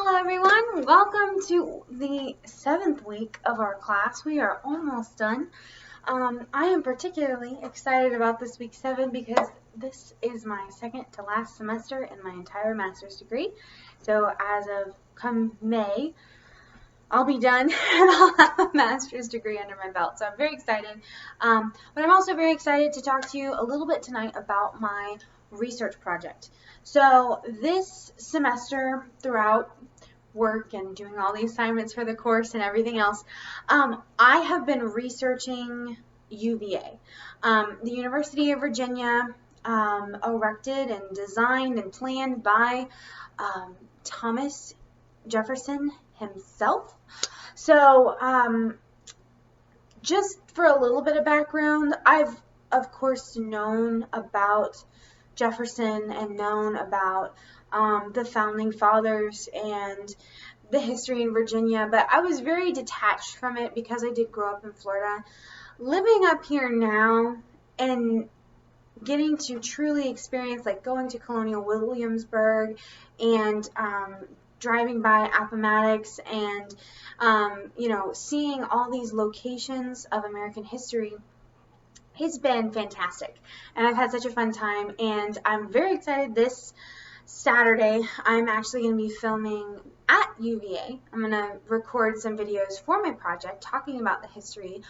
Hello everyone, welcome to the 7th week of our class. We are almost done. I am particularly excited about this week 7 because this is my second to last semester in my entire master's degree. So as of come May, I'll be done and I'll have a master's degree under my belt. So I'm very excited. But I'm also very excited to talk to you a little bit tonight about my research project. So this semester, throughout work and doing all the assignments for the course and everything else, I have been researching UVA. The University of Virginia, erected and designed and planned by Thomas Jefferson himself. So just for a little bit of background, I've of course known about Jefferson and known about the founding fathers and the history in Virginia, but I was very detached from it because I did grow up in Florida. Living up here now and getting to truly experience, like going to Colonial Williamsburg and driving by Appomattox and seeing all these locations of American history, it's been fantastic, and I've had such a fun time, and I'm very excited. This Saturday I'm actually going to be filming at UVA. I'm going to record some videos for my project talking about the history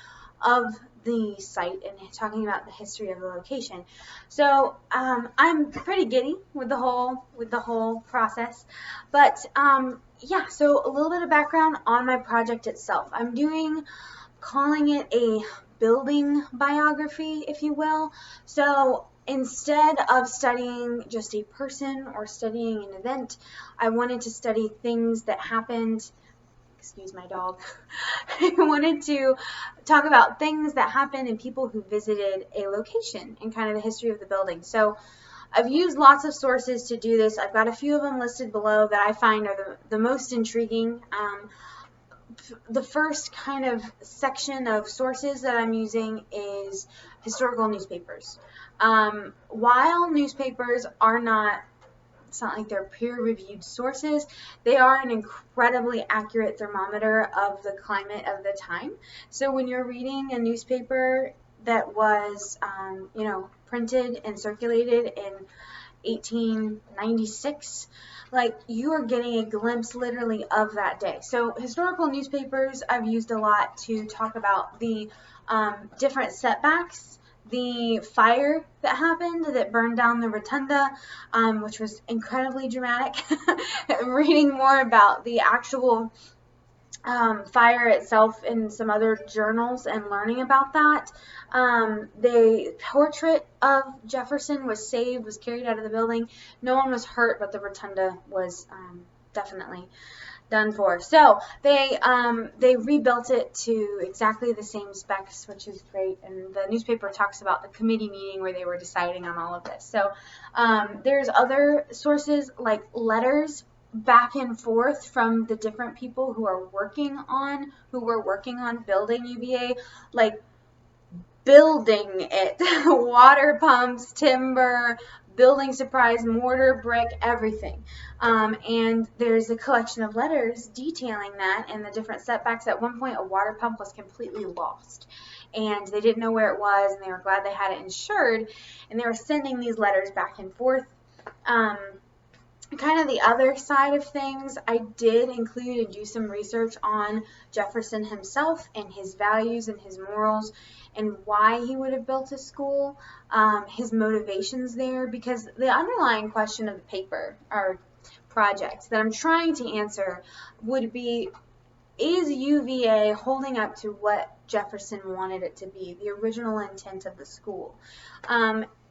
of the site and talking about the history of the location. So I'm pretty giddy with the whole process, but yeah, so a little bit of background on my project itself. I'm calling it a building biography, if you will. So instead of studying just a person or studying an event, I wanted to study things that happened. Excuse my dog. I wanted to talk about things that happened and people who visited a location and kind of the history of the building. So I've used lots of sources to do this. I've got a few of them listed below that I find are the most intriguing. The first kind of section of sources that I'm using is historical newspapers. While newspapers are not, it's not like they're peer-reviewed sources, they are an incredibly accurate thermometer of the climate of the time. So when you're reading a newspaper that was, printed and circulated in 1896, like, you are getting a glimpse literally of that day. So historical newspapers I've used a lot to talk about the different setbacks, the fire that happened that burned down the rotunda, which was incredibly dramatic. Reading more about the actual fire itself in some other journals and learning about that. The portrait of Jefferson was saved, was carried out of the building. No one was hurt, but the rotunda was definitely done for. So they rebuilt it to exactly the same specs, which is great. And the newspaper talks about the committee meeting where they were deciding on all of this. So there's other sources like letters back and forth from the different people who were working on building UVA, like building it, water pumps, timber, building supplies, mortar, brick, everything. And there's a collection of letters detailing that and the different setbacks. At one point, a water pump was completely lost, and they didn't know where it was, and they were glad they had it insured, and they were sending these letters back and forth. Kind of the other side of things, I did include and do some research on Jefferson himself and his values and his morals and why he would have built a school, his motivations there, because the underlying question of the paper or project that I'm trying to answer would be, is UVA holding up to what Jefferson wanted it to be, the original intent of the school?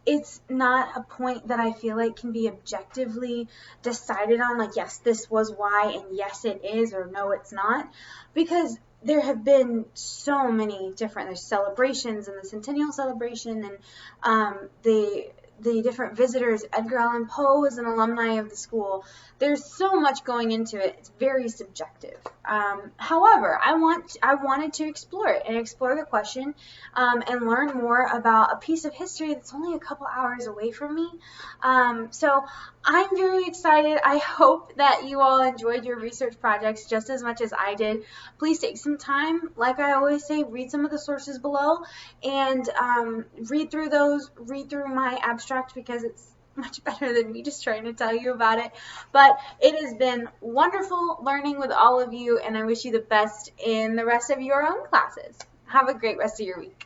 It's not a point that I feel like can be objectively decided on, like, yes, this was why, and yes, it is, or no, it's not, because there have been so many different, there's celebrations and the centennial celebration and the the different visitors. Edgar Allan Poe was an alumni of the school. There's so much going into it. It's very subjective. However, I wanted to explore it and explore the question and learn more about a piece of history that's only a couple hours away from me. So I'm very excited. I hope that you all enjoyed your research projects just as much as I did. Please take some time. Like I always say, read some of the sources below and read through those. Read through my abstract because it's much better than me just trying to tell you about it. But it has been wonderful learning with all of you, and I wish you the best in the rest of your own classes. Have a great rest of your week.